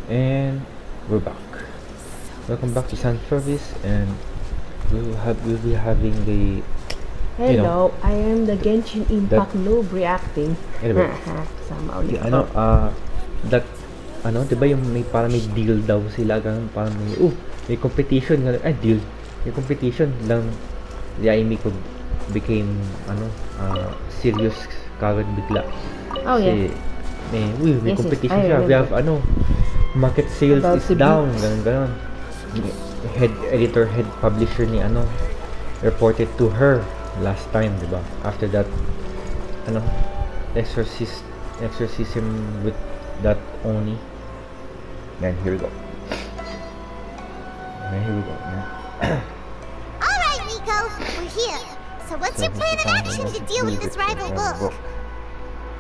And we're back. Welcome back to supervise, and we'll be having the Hello, I am the Genshin Impact that noob reacting. anyway. Kasama ulit Ano ako. that ano, 'di ba yung may parang may deal daw sila, ganun, parang may competition ganun. Deal. Yung competition lang Yae Miko became serious kagad bigla. Oh yeah. May Yes, competition I siya. We have remember. market sales About is to down, beat. ganun. Head publisher ni reported to her last time, 'di ba? After that exorcism with that Oni. Then here we go. Yeah. Alright, Miko, we're here. So what's your plan of action to deal with this rival book?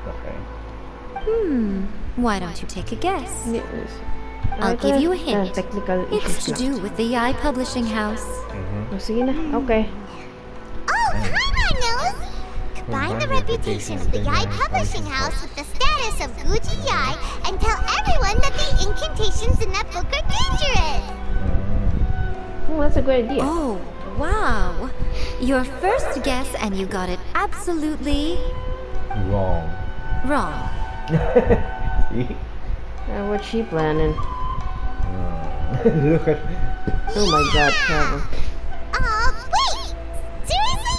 Okay. Why don't you take a guess? Yes. I'll give you a hint. Technical It's issues to do with the Yae Publishing House. Oh, sige na. Okay. Oh, Conrad knows! Combine the reputation of the Yae Publishing House with the status of Guji Yae and tell everyone that the incantations in that book are dangerous! Oh, that's a good idea. Oh, wow. Your first guess and you got it absolutely Wrong. wrong. What's she planning? Look at Oh my god, Trevor. Wait! Seriously?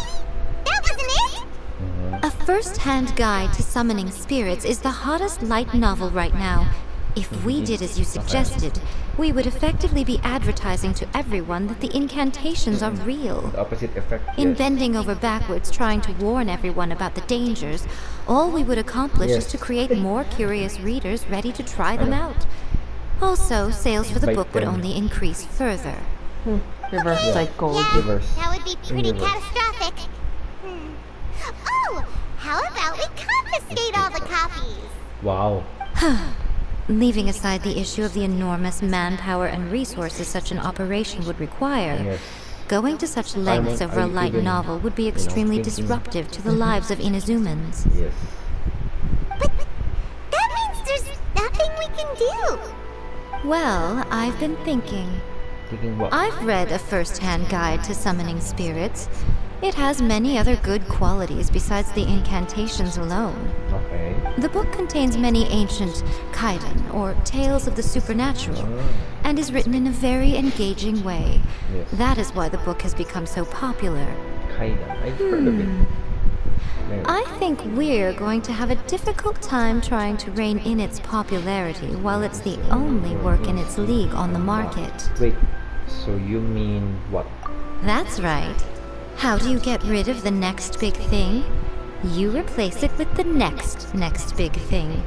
That wasn't it? A first-hand guide to summoning spirits is the hottest light novel right now. If we did as you suggested, we would effectively be advertising to everyone that the incantations are real. the opposite effect. In Yes. bending over backwards trying to warn everyone about the dangers, all we would accomplish is to create more curious readers ready to try them out. Also, sales for the Bite book would them. only increase further. Reverse psychology. Yeah, Reverse. that would be pretty Reverse. catastrophic. Oh, how about we confiscate all the copies? Wow. Leaving aside the issue of the enormous manpower and resources such an operation would require, Yes. going to such lengths over a light novel would be extremely disruptive to the lives of Inazumans. Yes. But that means there's nothing we can do. Well, I've been thinking. Thinking what? I've read a first-hand guide to summoning spirits. It has many other good qualities besides the incantations alone. Okay. The book contains many ancient kaiden, or tales of the supernatural, and is written in a very engaging way. Yes. That is why the book has become so popular. Kinda. I've heard of it. Anyway. I think we're going to have a difficult time trying to rein in its popularity while it's the only work in its league on the market. Wait. So you mean what? That's right. How do you get rid of the next big thing? You replace it with the next big thing.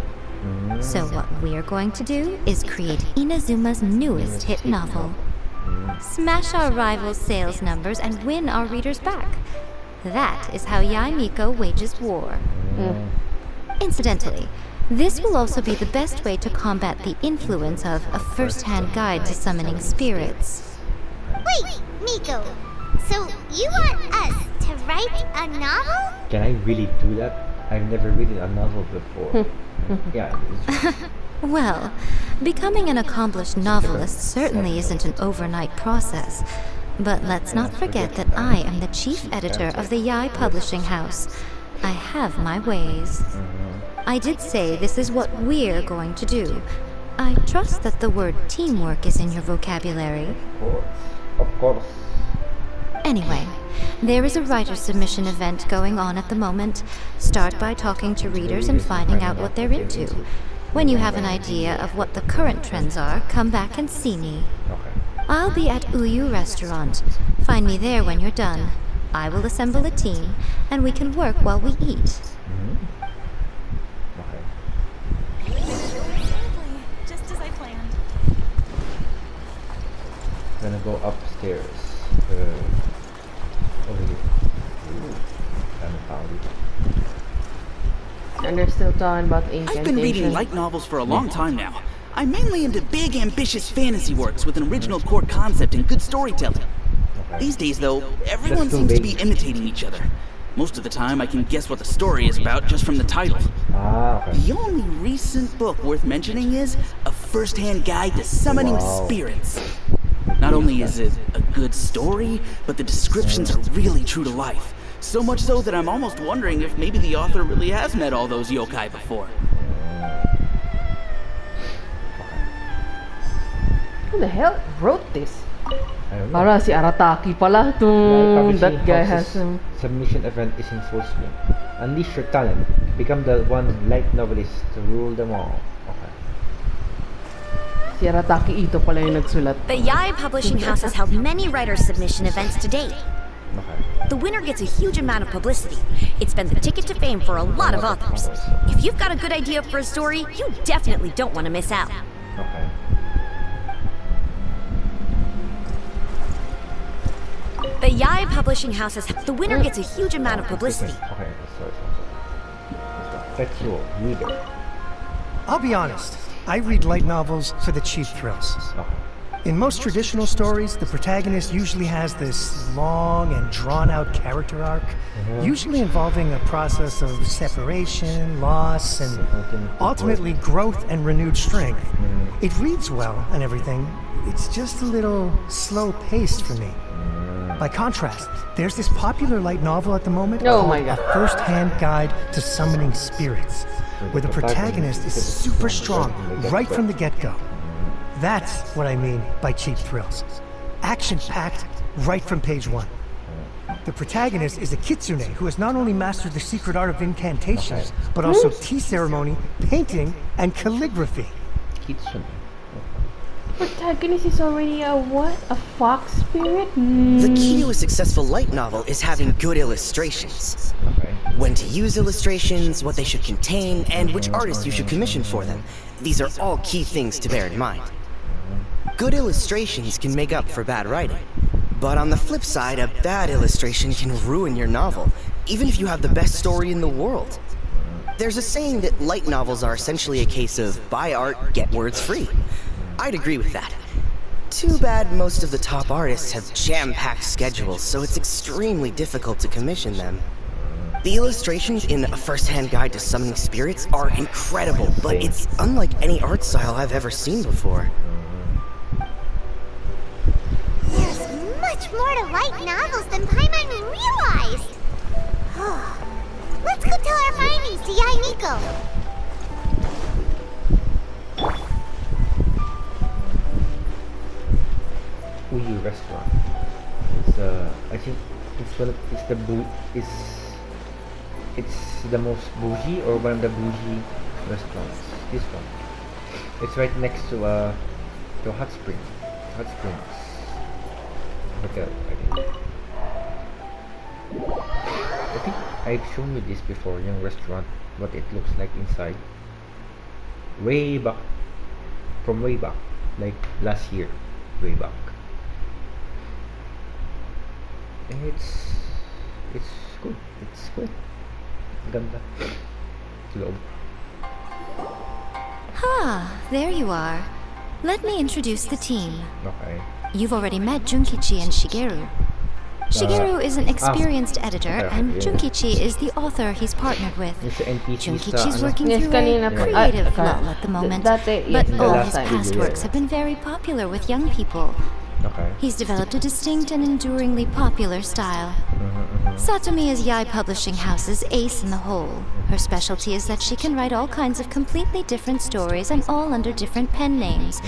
So what we're going to do is create Inazuma's newest hit novel. Smash our rivals' sales numbers and win our readers back. That is how Yae Miko wages war. Incidentally, this will also be the best way to combat the influence of a first-hand guide to summoning spirits. Wait, Miko. So you want us to write a novel? Can I really do that? I've never written a novel before. Yeah. Well, becoming an accomplished novelist certainly isn't an overnight process. But let's not forget that I am the chief editor of the Yae Publishing House. I have my ways. I did say this is what we're going to do. I trust that the word teamwork is in your vocabulary. Of course. Anyway, there is a writer submission event going on at the moment. Start by talking to readers and finding out what they're into. When you have an idea of what the current trends are, come back and see me. Okay. I'll be at Uyu Restaurant. Find me there when you're done. I will assemble a team, and we can work while we eat. Okay. Just as I planned. Gonna go upstairs. Over here. Ano tao dito? And they're still talking about I've been reading incantation. light novels for a long time now. I'm mainly into big, ambitious fantasy works with an original core concept and good storytelling. Okay. These days, though, everyone That's too seems to be vague. imitating each other. Most of the time, I can guess what the story is about just from the title. Ah, okay. The only recent book worth mentioning is A First-Hand Guide to Summoning Wow. Spirits. Not only is it a good story, but the descriptions are really true to life. So much so that I'm almost wondering if maybe the author really has met all those yokai before. Who the hell wrote this? I don't know. Para si Arataki pala Yae itong Publishing that guy has House's submission event is in full swing. Unleash your talent. Become the one light novelist to rule them all. Okay. si Arataki Ito pala yung nagsulat. The Yae Publishing House has held many writer submission events to date. Okay. The winner gets a huge amount of publicity. It's been the ticket to fame for a lot of authors. If you've got a good idea for a story, you definitely don't want to miss out. Okay. The Yae Publishing House has the winner gets a huge amount of publicity. Okay. Sorry. Sexual reader. I'll be honest, I read light novels for the cheap thrills. Okay. In most traditional stories, the protagonist usually has this long and drawn-out character arc, usually involving a process of separation, loss, and ultimately growth and renewed strength. It reads well and everything, it's just a little slow-paced for me. By contrast, there's this popular light novel at the moment Oh called my God. A First-Hand Guide to Summoning Spirits, where the protagonist is super strong right from the get-go. That's what I mean by cheap thrills. Action-packed right from page 1. The protagonist is a kitsune who has not only mastered the secret art of incantations, but also tea ceremony, painting, and calligraphy. Kitsune. Protagonist is already a what? A fox spirit? The key to a successful light novel is having good illustrations. Okay. When to use illustrations, what they should contain, and which artist you should commission for them. These are all key things to bear in mind. Good illustrations can make up for bad writing. But on the flip side, a bad illustration can ruin your novel, even if you have the best story in the world. There's a saying that light novels are essentially a case of buy art, get words free. I'd agree with that. Too bad most of the top artists have jam-packed schedules, so it's extremely difficult to commission them. The illustrations in A First-Hand Guide to Summoning Spirits are incredible, but it's unlike any art style I've ever seen before. There's much more to light novels than Paimon realized. Let's go tell our findings to Yae Miko. Uyu restaurant. It's I think it's one of it's the most bougie or one of the bougie restaurants. This one. It's right next to Hot Springs hotel. I think I've shown you this before. Yung restaurant, what it looks like inside. Way back, like last year, way back. It's good. It's good. Ganda. Loob. There you are. Let me introduce the team. Okay. You've already met Junkichi and Shigeru. Shigeru is an experienced editor, and Junkichi is the author he's partnered with. Yung sa NPC Junkichi's working Yes, through kanina a pa- creative ka- lull at the moment, dati, but yes, all last his time. past works have been very popular with young people. Okay. He's developed a distinct and enduringly popular style. Satomi is Yae Publishing House's ace in the hole. Her specialty is that she can write all kinds of completely different stories and all under different pen names.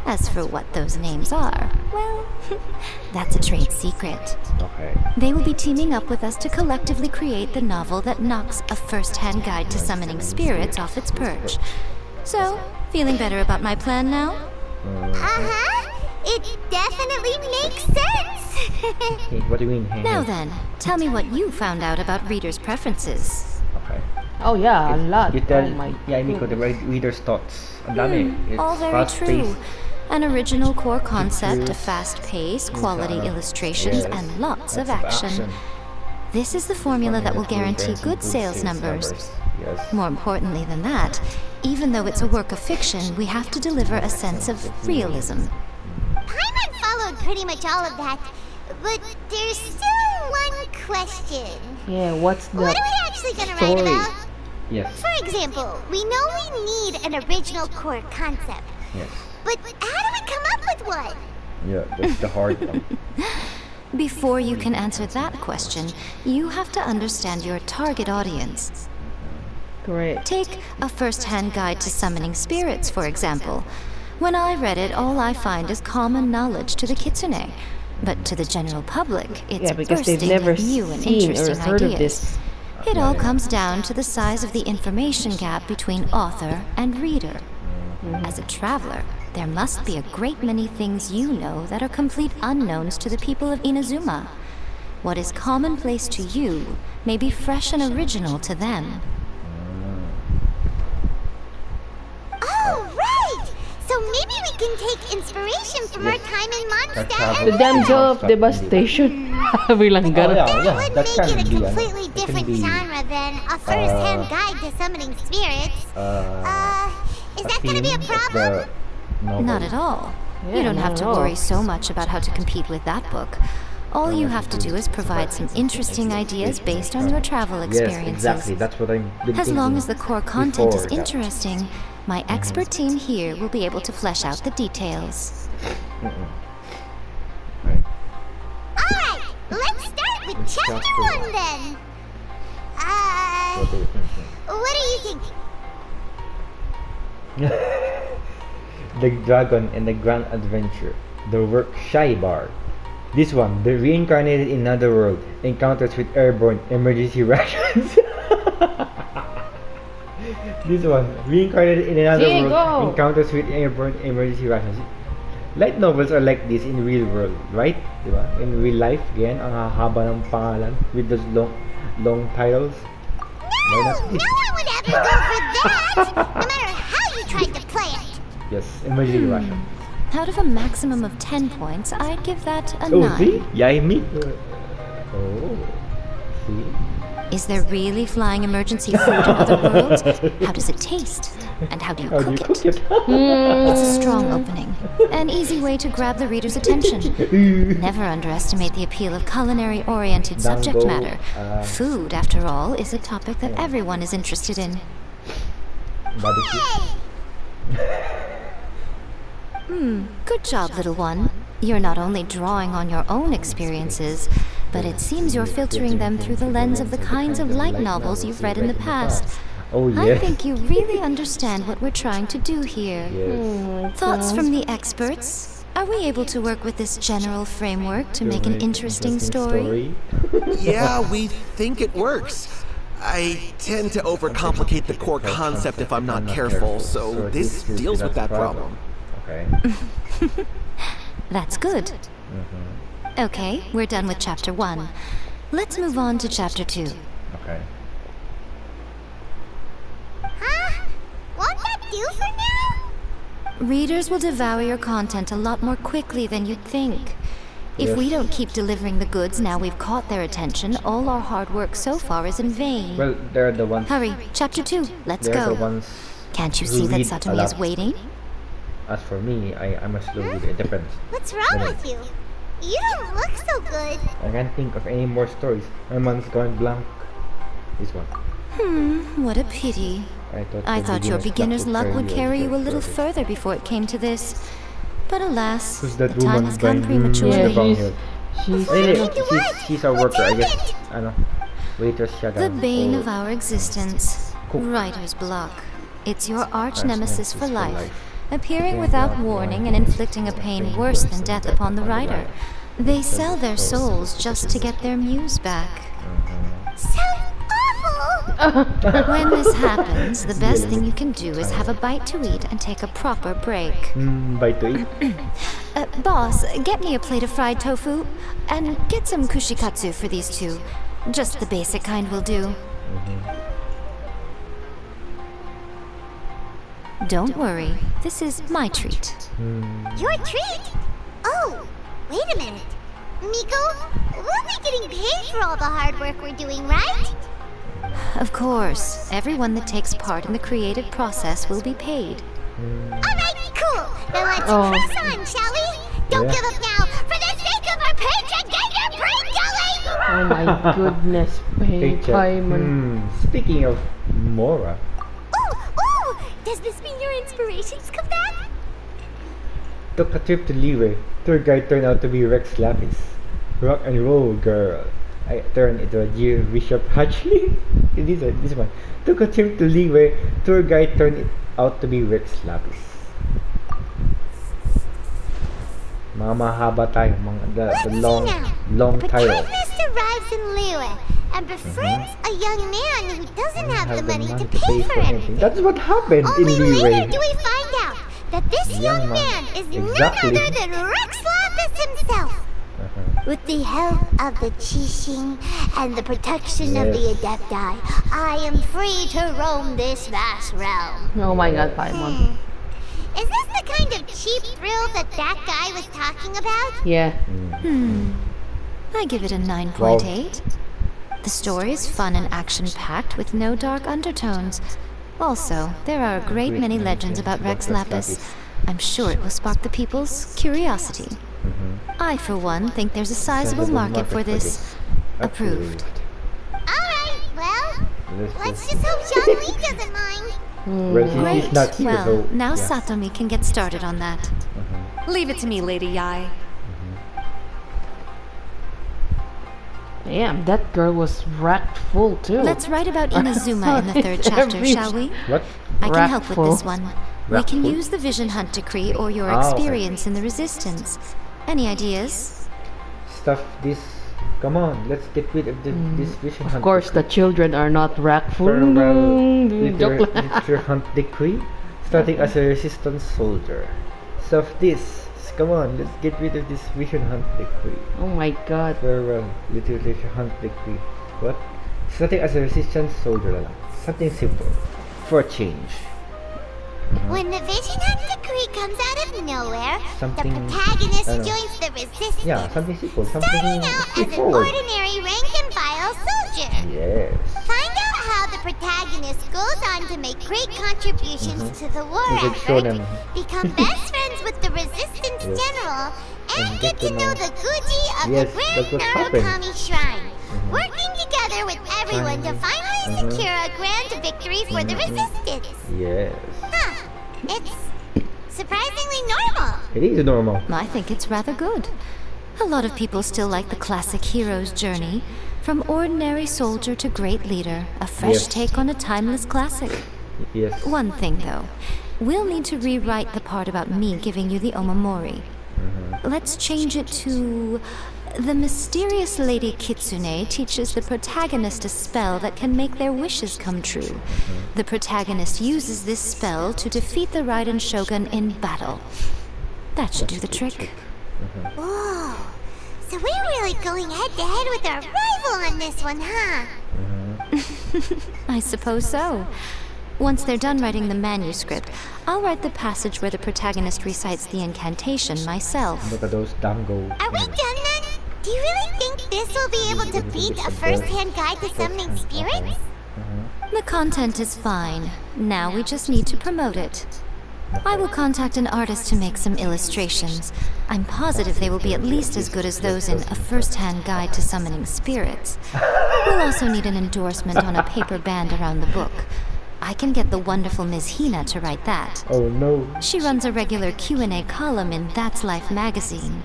As for what those names are, well, that's a trade secret. Okay. They will be teaming up with us to collectively create the novel that knocks A First-Hand Guide to Summoning Spirits off its perch. So, feeling better about my plan now? It definitely makes sense. Hey, what do you mean? Hey, Now hey. then, tell me what you found out about readers' preferences. Okay. Oh yeah, a lot. You tell Oh my Yae Miko the reader's thoughts. Ang dami. It's All very fast-paced. true. An original core concept, a fast pace, quality illustrations, Yes. and lots of action. This is the formula that will guarantee good sales numbers. Yes. More importantly than that, even though it's a work of fiction, we have to deliver a sense of realism. Paimon followed pretty much all of that, but there's still one question. Yeah, what's the What are we actually gonna write story? about? Yes. For example, we know we need an original core concept. Yes. But how do we come up with one? Yeah, that's the hard one. Before you can answer that question, you have to understand your target audience. Correct. Take a first-hand guide to summoning spirits, for example. When I read it, all I find is common knowledge to the kitsune. But to the general public, it's Yeah, because they've bursting never with new and seen or interesting heard of ideas. this. It all comes down to the size of the information gap between author and reader. As a traveler, there must be a great many things you know that are complete unknowns to the people of Inazuma. What is commonplace to you may be fresh and original to them. Oh, right! So maybe we can take inspiration from our time in Mondstadt The and Damsel of Devastation. Bilang Oh, ganun. yeah, that yeah, would that make can it a be, completely it can different be, genre than a first-hand guide to summoning spirits. Is that gonna be a problem? Not at all. Yeah, You don't not have at to all. worry so much about how to compete with that book. All you have to do is provide some interesting ideas based on your travel Yes, experiences. exactly. That's what I'm been As long thinking as the core content is before that. interesting, my expert team here will be able to flesh out the details. Right. Alright, let's start with chapter chapter 1 then. What are you thinking? What are you thinking? The Dragon and the Grand Adventure. The work Shy Bar. This one, the reincarnated in another world, encounters with airborne emergency rations. This one, reincarnated in another Sige, world, go. encounters with airborne emergency rations. Light novels are like this in real world, right? Diba? In real life, again, ang haba ng pangalan with those long titles. Why No, not no this? one would ever go for that! No matter how you tried to play it! Yes, emergency ration. Out of a maximum of 10 points, I'd give that a Oh, 9. see? Yae Miko. Oh, see? Is there really flying emergency food in other worlds? How does it taste? And how do you How do you cook cook it? it? It's a strong opening. An easy way to grab the reader's attention. Never underestimate the appeal of culinary-oriented subject Dango, matter. Food, after all, is a topic that everyone is interested in. Barbecue. Good job, little one. You're not only drawing on your own experiences, but it seems you're filtering them through the lens of the kinds of light novels you've read in the past. Oh, I yes. think you really understand what we're trying to do here. Yes. Thoughts from the experts? Are we able to work with this general framework to make an interesting story? Yeah, we think it works. I tend to overcomplicate the core concept if I'm not careful, so this deals with that problem. Okay. That's good. Okay, we're done with chapter 1. Let's move on to chapter 2. Okay. Huh? Won't that do for now? Readers will devour your content a lot more quickly than you'd think. If we don't keep delivering the goods now we've caught their attention, all our hard work so far is in vain. Well, they're the ones. Hurry, chapter 2, let's They're the go. ones. Can't you who see that read a Satomi is lot. waiting? As for me, I'm a slow reader. It depends. What's wrong with you? You don't look so good. I can't think of any more stories. My mind's gone blank. This one. What a pity. I the thought your beginner's luck would carry you a little further. further before it came to this. But alas, Who's the that time woman has come going prematurely. downhill? She's Really, to what? she's a worker, I guess. happened? Ano, waitress siya. The guys. bane Oh, of our existence. Cook. Writer's block. It's your arch Arch nemesis for nemesis for life, life. appearing without warning and inflicting a pain worse than death upon the writer. They sell their souls just to get their muse back. Sounds awful! When this happens, the best thing you can do is have a bite to eat and take a proper break. Bite to eat. Boss, get me a plate of fried tofu, and get some kushikatsu for these two. Just the basic kind will do. Don't worry, this is my treat. Your treat? Oh, wait a minute. Miko, we'll be getting paid for all the hard work we're doing, right? Of course, everyone that takes part in the creative process will be paid. Alright, cool. Now let's Oh. press on, shall we? Don't Yeah. give up now. For the sake of our patron, get your brain going! Oh my goodness, Paimon. Speaking of Mora, Ooh! Does this mean your inspirations come back? took a trip to Liwe. Tour guide turned out to be Rex Lapis. Rock and roll girl. I turned into a Dear Bishop Hatchley. This one. Took a trip to Liwe. Tour guide turned it out to be Rex Lapis. Mga mahaba tayo. The long title. Protagonist arrives in Liyue and befriends a young man who doesn't have the money to pay for anything. That's what happened Only in later Liwe. do we find out that this young man is Exactly. none other than Rex Lapis himself. With the help of the Qixing and the protection of the Adepti, I am free to roam this vast realm. Oh my god, Paimon. Is this the kind of cheap thrill that guy was talking about? Yeah. I give it a 9.8. The story is fun and action-packed with no dark undertones. Also, there are a great many legends about Rex Lapis. I'm sure it will spark the people's curiosity. I, for one, think there's a sizable market for this. Approved. Alright, well, let's just hope John Lee doesn't mind. Well, Great. he's not here, Well, so now yeah. Satomi can get started on that. Leave it to me, Lady Yae. Damn, that girl was racked full too. Let's write about Inazuma in the third chapter, shall we? What? I can help with this one. We can Rackful? use the Vision Hunt decree or your Okay. experience in the Resistance. Any ideas? Stuff this. Come on, let's get rid of this vision hunt. Of course, the children are not racked full. Farewell, Joke lang. literature hunt decree. Starting as a resistance soldier. Stuff this. Come on, let's get rid of this vision hunt decree. Oh my god. Farewell, literature hunt decree. What? Starting as a resistance soldier lang. Something simple. For a change. When the Vision Hunt decree comes out of nowhere, Something- the protagonist ano. joins the resistance. Yeah, something simple. Something Starting out as an straightforward. ordinary rank and file soldier. Yes. Find out how the protagonist goes on to make great contributions to the war You could show effort, them. become best friends with the resistance Yes. general, and And get to know the Guji of Yes, the Grand that's what happened. Narukami Shrine, working together with everyone to finally secure a grand victory for the resistance. Yes. Huh. It's surprisingly normal. It is normal. I think it's rather good. A lot of people still like the classic hero's journey. From ordinary soldier to great leader, a fresh Yes. take on a timeless classic. Yes. One thing, though. We'll need to rewrite the part about me giving you the Omamori. Let's change it to... The mysterious Lady Kitsune teaches the protagonist a spell that can make their wishes come true. The protagonist uses this spell to defeat the Raiden Shogun in battle. That should do the trick. Whoa. So we're really going head to head with our rival on this one, huh? I suppose so. Once they're done writing the manuscript, I'll write the passage where the protagonist recites the incantation myself. Look at those dango. Are we done then? Do you really think this will be able to beat a first-hand guide to summoning spirits? The content is fine. Now we just need to promote it. I will contact an artist to make some illustrations. I'm positive they will be at least as good as those in A First-Hand Guide to Summoning Spirits. We'll also need an endorsement on a paper band around the book. I can get the wonderful Ms. Hina to write that. Oh no. She runs a regular Q&A column in That's Life magazine.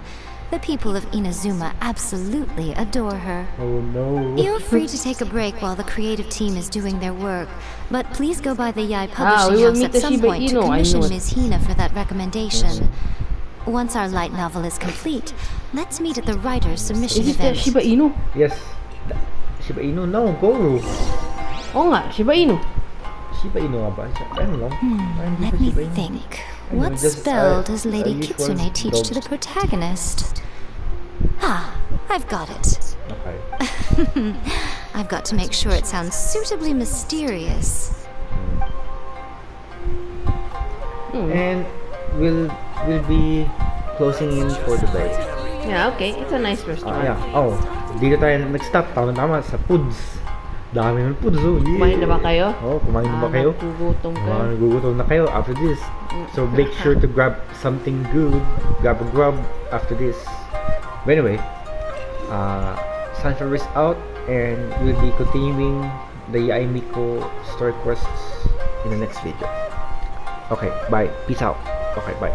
The people of Inazuma absolutely adore her. Oh no. You're free to take a break while the creative team is doing their work, but please go by the Yae we Publishing will House meet at the some Shiba point to Inu, I commission know it. Ms. Hina for that recommendation. Once our light novel is complete, let's meet at the writer's submission Is it the event. Shiba Inu? Yes. Shiba Inu? No, Goro. Oo nga, Shiba Inu. Shiba Inu nga ba? Ano lang? Hindi Let ko me Shiba Inu. think. Ano, What just, spell does a Lady usual Kitsune teach to the dog. protagonist? Ah, I've got it. Okay. I've got to make sure it sounds suitably mysterious. And we'll be closing in for the day. Yeah, okay. It's a nice restaurant. Yeah. Oh, dito tayo nag-stop. Tama-tama sa Puds. Dami ng Puds. Oh, yeah. Kumain na ba kayo? Oh, kumain na ba kayo? Nagugutom ka. Nagugutom na kayo after this. So make sure to grab something good. Grab a grub after this. But anyway, Sunflower is out, and we'll be continuing the Yae Miko Story Quests in the next video. Okay, bye. Peace out. Okay, bye.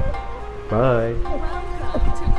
Bye. Welcome to